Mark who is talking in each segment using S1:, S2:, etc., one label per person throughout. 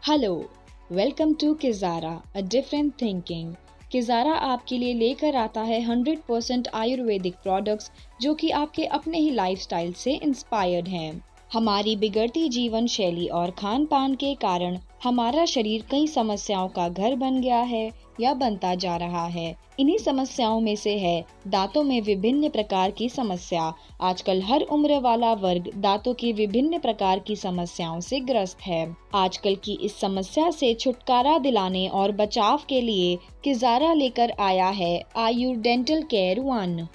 S1: Hello, welcome to Kizara a different thinking. Kizara आपके लिए लेकर आता है 100% आयुर्वेदिक प्रोडक्ट्स जो कि आपके अपने ही लाइफस्टाइल से इंस्पायर्ड हैं। हमारी बिगड़ती जीवन शैली और खान पान के कारण हमारा शरीर कई समस्याओं का घर बन गया है या बनता जा रहा है। इन्हीं समस्याओं में से है दांतों में विभिन्न प्रकार की समस्या। आजकल हर उम्र वाला वर्ग दांतों की विभिन्न प्रकार की समस्याओं से ग्रस्त है। आजकल की इस समस्या से छुटकारा दिलाने और बचाव के लिए किज़ारा लेकर आया है आयु डेंटल केयर वन।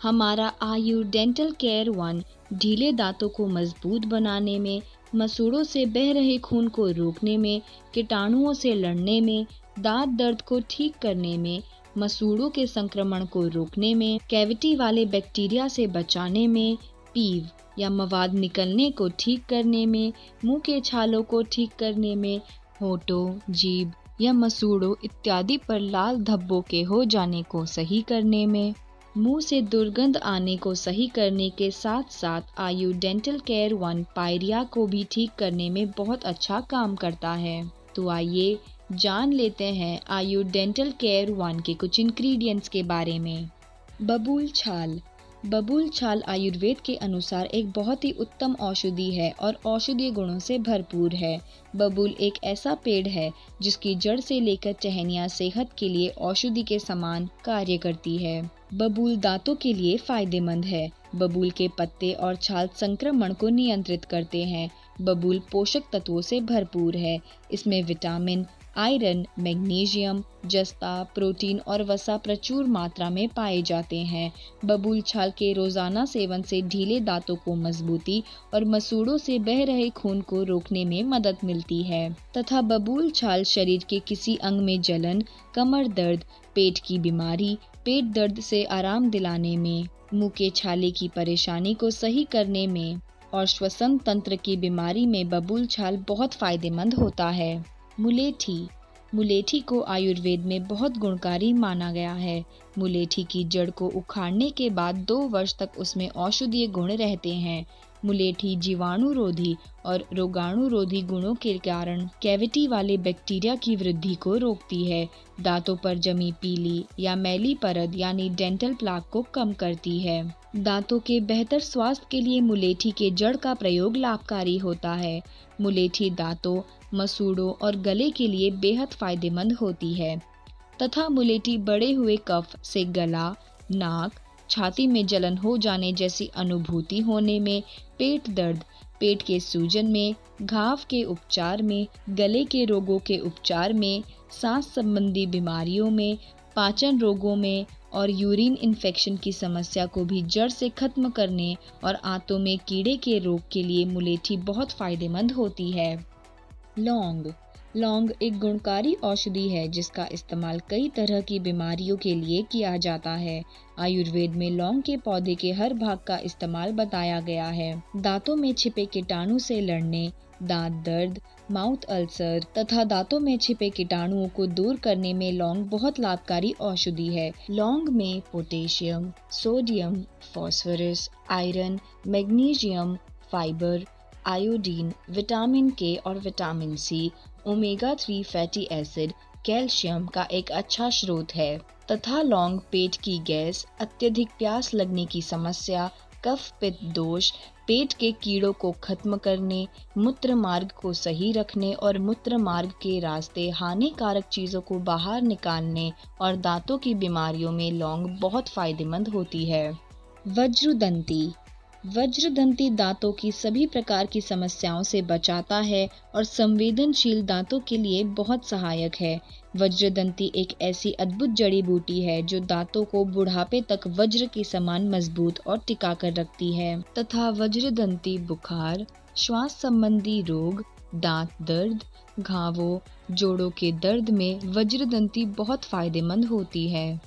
S1: हमारा आयु डेंटल केयर वन ढीले दांतों को मजबूत बनाने में, मसूड़ों से बह रहे खून को रोकने में, कीटाणुओं से लड़ने में, दांत दर्द को ठीक करने में, मसूड़ों के संक्रमण को रोकने में, कैविटी वाले बैक्टीरिया से बचाने में, पीव या मवाद निकलने को ठीक करने में, मुंह के छालों को ठीक करने में, होठों, जीभ या मसूड़ों इत्यादि पर लाल धब्बों के हो जाने को सही करने में, मुंह से दुर्गंध आने को सही करने के साथ साथ आयु डेंटल केयर वन पायरिया को भी ठीक करने में बहुत अच्छा काम करता है। तो आइए जान लेते हैं आयु डेंटल केयर वन के कुछ इंग्रेडिएंट्स के बारे में। बबूल छाल। बबूल छाल आयुर्वेद के अनुसार एक बहुत ही उत्तम औषधि है और औषधीय गुणों से भरपूर है। बबूल एक ऐसा पेड़ है जिसकी जड़ से लेकर टहनियाँ सेहत के लिए औषधि के समान कार्य करती है। बबूल दांतों के लिए फायदेमंद है। बबूल के पत्ते और छाल संक्रमण को नियंत्रित करते हैं। बबूल पोषक तत्वों से भरपूर है। इसमें विटामिन, आयरन, मैग्नीशियम, जस्ता, प्रोटीन और वसा प्रचुर मात्रा में पाए जाते हैं। बबूल छाल के रोजाना सेवन से ढीले दांतों को मजबूती और मसूड़ों से बह रहे खून को रोकने में मदद मिलती है तथा बबूल छाल शरीर के किसी अंग में जलन, कमर दर्द, पेट की बीमारी, पेट दर्द से आराम दिलाने में, मुंह के छाले की परेशानी को सही करने में और श्वसन तंत्र की बीमारी में बबूल छाल बहुत फायदेमंद होता है। मुलेठी। मुलेठी को आयुर्वेद में बहुत गुणकारी माना गया है। मुलेठी की जड़ को उखाड़ने के बाद 2 वर्ष तक उसमें औषधीय गुण रहते हैं। मुलेठी जीवाणुरोधी और रोगाणुरोधी गुणों के कारण कैविटी वाले बैक्टीरिया की वृद्धि को रोकती है। दांतों पर जमी पीली या मैली परत यानी डेंटल प्लाक को कम करती है। दांतों के बेहतर स्वास्थ्य के लिए मुलेठी के जड़ का प्रयोग लाभकारी होता है। मुलेठी दांतों, मसूड़ों और गले के लिए बेहद फायदेमंद होती है तथा मुलेठी बढ़े हुए कफ से गला, नाक, छाती में जलन हो जाने जैसी अनुभूति होने में, पेट दर्द, पेट के सूजन में, घाव के उपचार में, गले के रोगों के उपचार में, सांस संबंधी बीमारियों में, पाचन रोगों में और यूरिन इन्फेक्शन की समस्या को भी जड़ से खत्म करने और आंतों में कीड़े के रोग के लिए मुलेठी बहुत फायदेमंद होती है। लौंग। लौंग एक गुणकारी औषधि है जिसका इस्तेमाल कई तरह की बीमारियों के लिए किया जाता है। आयुर्वेद में लौंग के पौधे के हर भाग का इस्तेमाल बताया गया है। दांतों में छिपे कीटाणु से लड़ने, दांत दर्द, माउथ अल्सर तथा दांतों में छिपे कीटाणुओं को दूर करने में लौंग बहुत लाभकारी औषधि है। लौंग में potassium, sodium, phosphorus, iron, magnesium, fibre, iodine, vitamin K और vitamin C, omega 3 fatty acid, calcium का एक अच्छा स्रोत है तथा लौंग पेट की गैस, अत्यधिक प्यास लगने की समस्या, कफ पित्त दोष, पेट के कीड़ों को खत्म करने, मूत्र मार्ग को सही रखने और मूत्र मार्ग के रास्ते हानिकारक चीजों को बाहर निकालने और दांतों की बीमारियों में लौंग बहुत फायदेमंद होती है। वज्रदंती। वज्रदंती दांतों की सभी प्रकार की समस्याओं से बचाता है और संवेदनशील दांतों के लिए बहुत सहायक है। वज्रदंती एक ऐसी अद्भुत जड़ी बूटी है जो दांतों को बुढ़ापे तक वज्र के समान मजबूत और टिका कर रखती है तथा वज्रदंती बुखार, श्वास संबंधी रोग, दांत दर्द, घावों, जोड़ों के दर्द में वज्रदंती बहुत फायदेमंद होती है।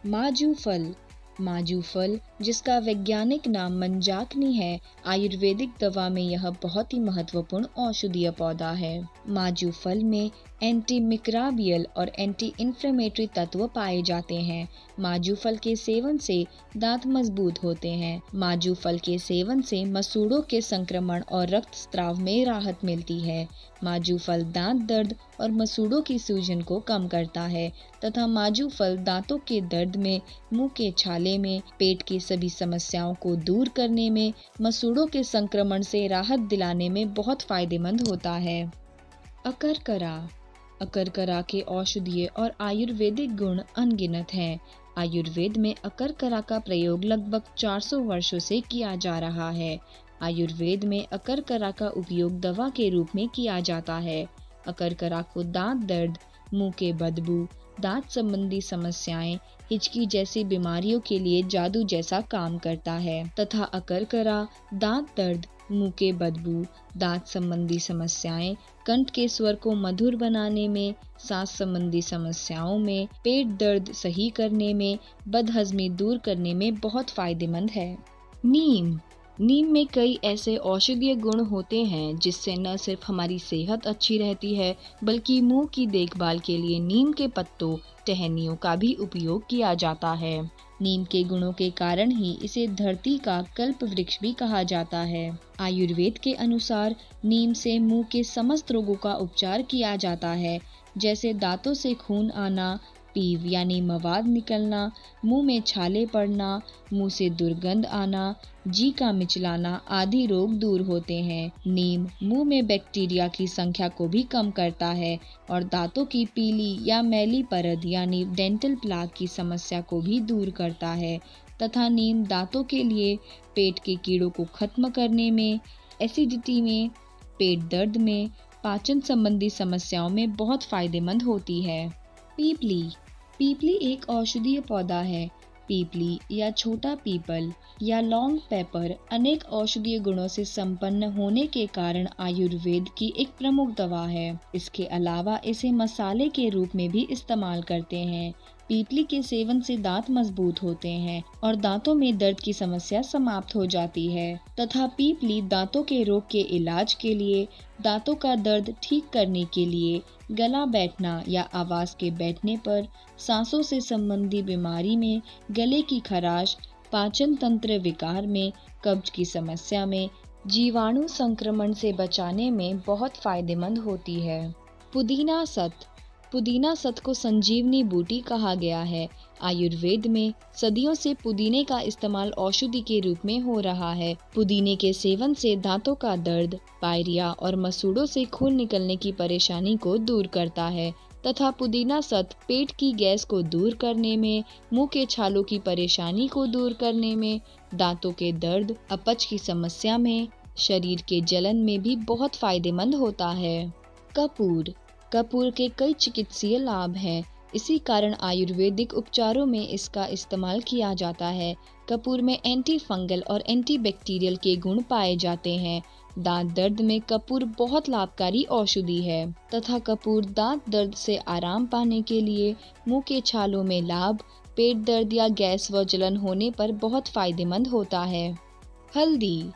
S1: माजू फल। माजू फल जिसका वैज्ञानिक नाम मंजाकनी है, आयुर्वेदिक दवा में यह बहुत ही महत्वपूर्ण औषधीय पौधा है। माजू फल में एंटी मिक्रोबियल और एंटी इन्फ्लेमेटरी तत्व पाए जाते हैं। माजू फल के सेवन से दांत मजबूत होते हैं। माजू फल के सेवन से मसूड़ों के संक्रमण और रक्तस्राव में राहत मिलती है। माजू फल दांत दर्द और मसूड़ों की सूजन को कम करता है तथा माजू फल दांतों के दर्द में, मुंह के छाले में, पेट की सभी समस्याओं को दूर करने में, मसूड़ों के संक्रमण से राहत दिलाने में बहुत फायदेमंद होता है। अकरकरा। अकरकरा के औषधीय और आयुर्वेदिक गुण अनगिनत हैं। आयुर्वेद में अकरकरा का प्रयोग लगभग 400 वर्षों से किया जा रहा है। आयुर्वेद में अकरकरा का उपयोग दवा के रूप में किया जाता है। अकरकरा को दांत दर्द, मुंह के बदबू, दांत संबंधी समस्याएं, हिचकी जैसी बीमारियों के लिए जादू जैसा काम करता है तथा अकरकरा दांत दर्द, मुंह के बदबू, दांत संबंधी समस्याएं, कंठ के स्वर को मधुर बनाने में, सांस संबंधी समस्याओं में, पेट दर्द सही करने में, बदहजमी दूर करने में बहुत फायदेमंद है। नीम। नीम में कई ऐसे औषधीय गुण होते हैं जिससे न सिर्फ हमारी सेहत अच्छी रहती है बल्कि मुंह की देखभाल के लिए नीम के पत्तों, टहनियों का भी उपयोग किया जाता है। नीम के गुणों के कारण ही इसे धरती का कल्प वृक्ष भी कहा जाता है। आयुर्वेद के अनुसार नीम से मुंह के समस्त रोगों का उपचार किया जाता है, जैसे दांतों से खून आना, पीव यानी मवाद निकलना, मुंह में छाले पड़ना, मुंह से दुर्गंध आना, जी का मिचलाना आदि रोग दूर होते हैं। नीम मुंह में बैक्टीरिया की संख्या को भी कम करता है और दांतों की पीली या मैली परत यानी डेंटल प्लाक की समस्या को भी दूर करता है तथा नीम दांतों के लिए, पेट के कीड़ों को खत्म करने में, एसिडिटी में, पेट दर्द में, पाचन संबंधी समस्याओं में बहुत फायदेमंद होती है। पीपली। पीपली एक औषधीय पौधा है। पीपली या छोटा पीपल या लॉन्ग पेपर अनेक औषधीय गुणों से संपन्न होने के कारण आयुर्वेद की एक प्रमुख दवा है। इसके अलावा इसे मसाले के रूप में भी इस्तेमाल करते हैं। पीपली के सेवन से दांत मजबूत होते हैं और दांतों में दर्द की समस्या समाप्त हो जाती है तथा पीपली दांतों के रोग के इलाज के लिए, दांतों का दर्द ठीक करने के लिए, गला बैठना या आवाज के बैठने पर, सांसों से संबंधी बीमारी में, गले की खराश, पाचन तंत्र विकार में, कब्ज की समस्या में, जीवाणु संक्रमण से बचाने में बहुत फायदेमंद होती है। पुदीना सत। पुदीना सत को संजीवनी बूटी कहा गया है। आयुर्वेद में सदियों से पुदीने का इस्तेमाल औषधि के रूप में हो रहा है। पुदीने के सेवन से दांतों का दर्द, पायरिया और मसूड़ों से खून निकलने की परेशानी को दूर करता है तथा पुदीना सत पेट की गैस को दूर करने में, मुंह के छालों की परेशानी को दूर करने में, दांतों के दर्द, अपच की समस्या में, शरीर के जलन में भी बहुत फायदेमंद होता है। कपूर। कपूर के कई चिकित्सीय लाभ हैं। इसी कारण आयुर्वेदिक उपचारों में इसका इस्तेमाल किया जाता है। कपूर में एंटी फंगल और एंटी बैक्टीरियल के गुण पाए जाते हैं। दांत दर्द में कपूर बहुत लाभकारी औषधि है तथा कपूर दांत दर्द से आराम पाने के लिए, मुंह के छालों में लाभ, पेट दर्द या गैस व जलन होने पर बहुत फायदेमंद होता है। हल्दी।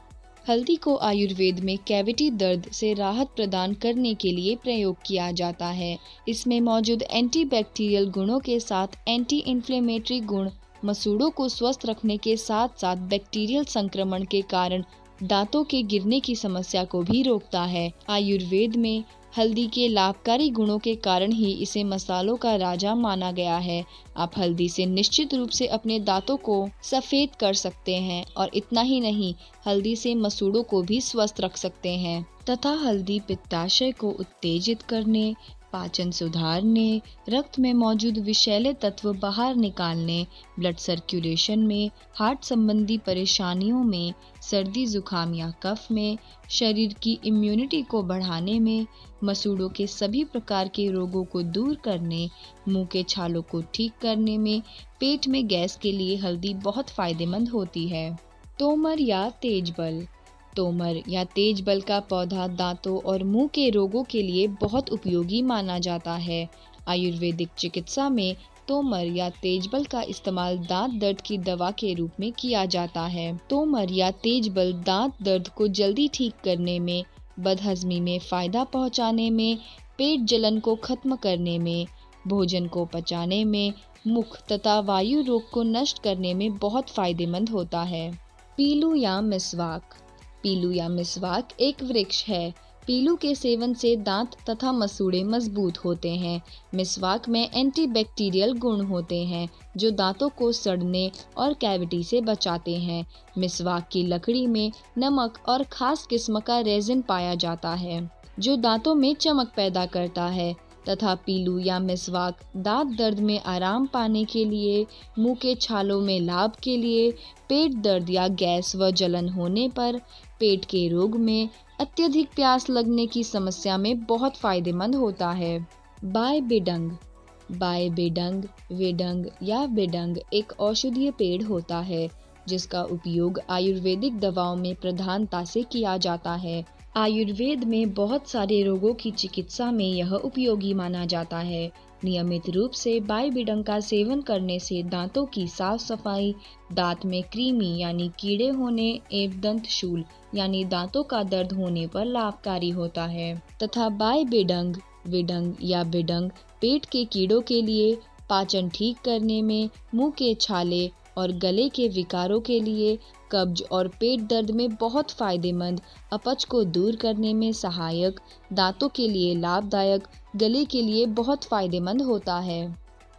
S1: हल्दी को आयुर्वेद में कैविटी दर्द से राहत प्रदान करने के लिए प्रयोग किया जाता है। इसमें मौजूद एंटीबैक्टीरियल गुणों के साथ एंटी इन्फ्लेमेटरी गुण मसूड़ों को स्वस्थ रखने के साथ साथ बैक्टीरियल संक्रमण के कारण दांतों के गिरने की समस्या को भी रोकता है। आयुर्वेद में हल्दी के लाभकारी गुणों के कारण ही इसे मसालों का राजा माना गया है। आप हल्दी से निश्चित रूप से अपने दांतों को सफेद कर सकते हैं और इतना ही नहीं, हल्दी से मसूड़ों को भी स्वस्थ रख सकते हैं तथा हल्दी पित्ताशय को उत्तेजित करने, पाचन सुधारने, रक्त में मौजूद विषैले तत्व बाहर निकालने, ब्लड सर्कुलेशन में, हार्ट संबंधी परेशानियों में, सर्दी जुकाम या कफ में, शरीर की इम्यूनिटी को बढ़ाने में, मसूड़ों के सभी प्रकार के रोगों को दूर करने, मुंह के छालों को ठीक करने में, पेट में गैस के लिए हल्दी बहुत फायदेमंद होती है। तोमर या तेजबल। तोमर या तेजबल का पौधा दांतों और मुंह के रोगों के लिए बहुत उपयोगी माना जाता है। आयुर्वेदिक चिकित्सा में तोमर या तेजबल का इस्तेमाल दांत दर्द की दवा के रूप में किया जाता है। तोमर या तेजबल दांत दर्द को जल्दी ठीक करने में, बदहजमी में फायदा पहुंचाने में, पेट जलन को खत्म करने में, भोजन को पचाने में, मुख तथा वायु रोग को नष्ट करने में बहुत फायदेमंद होता है। पीलू या मिसवाक। पीलू या मिसवाक एक वृक्ष है। पीलू के सेवन से दांत तथा मसूड़े मजबूत होते हैं। मिसवाक में एंटीबैक्टीरियल गुण होते हैं जो दांतों को सड़ने और कैविटी से बचाते हैं। मिसवाक की लकड़ी में नमक और खास किस्म का रेजिन पाया जाता है जो दांतों में चमक पैदा करता है तथा पीलू या मिसवाक दांत दर्द में आराम पाने के लिए, मुंह के छालों में लाभ के लिए, पेट दर्द या गैस व जलन होने पर, पेट के रोग में, अत्यधिक प्यास लगने की समस्या में बहुत फायदेमंद होता है। बायबेडंग। बायबेडंग, वेडंग या बेडंग एक औषधीय पेड़ होता है जिसका उपयोग आयुर्वेदिक दवाओं में प्रधानता से किया जाता है। आयुर्वेद में बहुत सारे रोगों की चिकित्सा में यह उपयोगी माना जाता है। नियमित रूप से बायबेडंग का सेवन करने से दांतों की साफ सफाई, दांत में कृमि यानी कीड़े होने एवं दंतशूल यानी दांतों का दर्द होने पर लाभकारी होता है तथा बायबेडंग, वेडंग या बेडंग पेट के कीड़ों के लिए, पाचन ठीक करने में, मुंह के छाले और गले के विकारों के लिए, कब्ज और पेट दर्द में बहुत फायदेमंद, अपच को दूर करने में सहायक, दांतों के लिए लाभदायक, गले के लिए बहुत फायदेमंद होता है।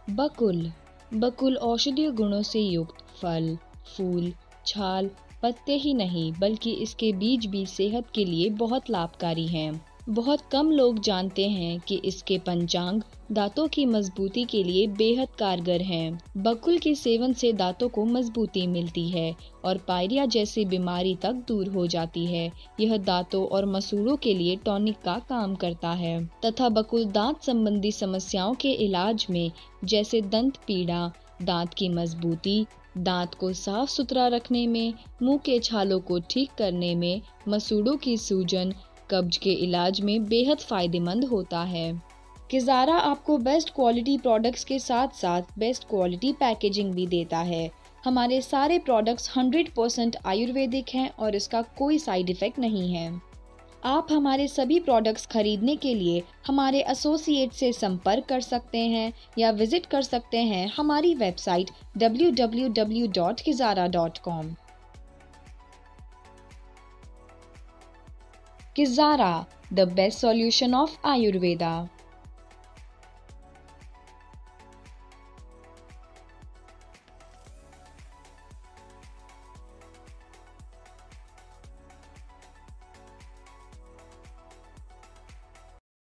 S1: बकुल। बकुल औषधीय गुणों से युक्त फल, फूल, छाल, पत्ते ही नहीं बल्कि इसके बीज भी सेहत के लिए बहुत लाभकारी हैं। बहुत कम लोग जानते हैं कि इसके पंचांग दांतों की मजबूती के लिए बेहद कारगर हैं। बकुल के सेवन से दांतों को मजबूती मिलती है और पायरिया जैसी बीमारी तक दूर हो जाती है। यह दांतों और मसूड़ों के लिए टॉनिक का काम करता है तथा बकुल दांत संबंधी समस्याओं के इलाज में जैसे दंत पीड़ा, दांत की मजबूती, दांत को साफ सुथरा रखने में, मुंह के छालों को ठीक करने में, मसूड़ों की सूजन, कब्ज के इलाज में बेहद फायदेमंद होता है। किजारा आपको बेस्ट क्वालिटी प्रोडक्ट्स के साथ साथ बेस्ट क्वालिटी पैकेजिंग भी देता है। हमारे सारे प्रोडक्ट्स 100% आयुर्वेदिक हैं और इसका कोई साइड इफेक्ट नहीं है। आप हमारे सभी प्रोडक्ट्स खरीदने के लिए हमारे एसोसिएट से संपर्क कर सकते हैं या विजिट कर सकते हैं हमारी website www.kizara.com। Kizara, the best solution of Ayurveda.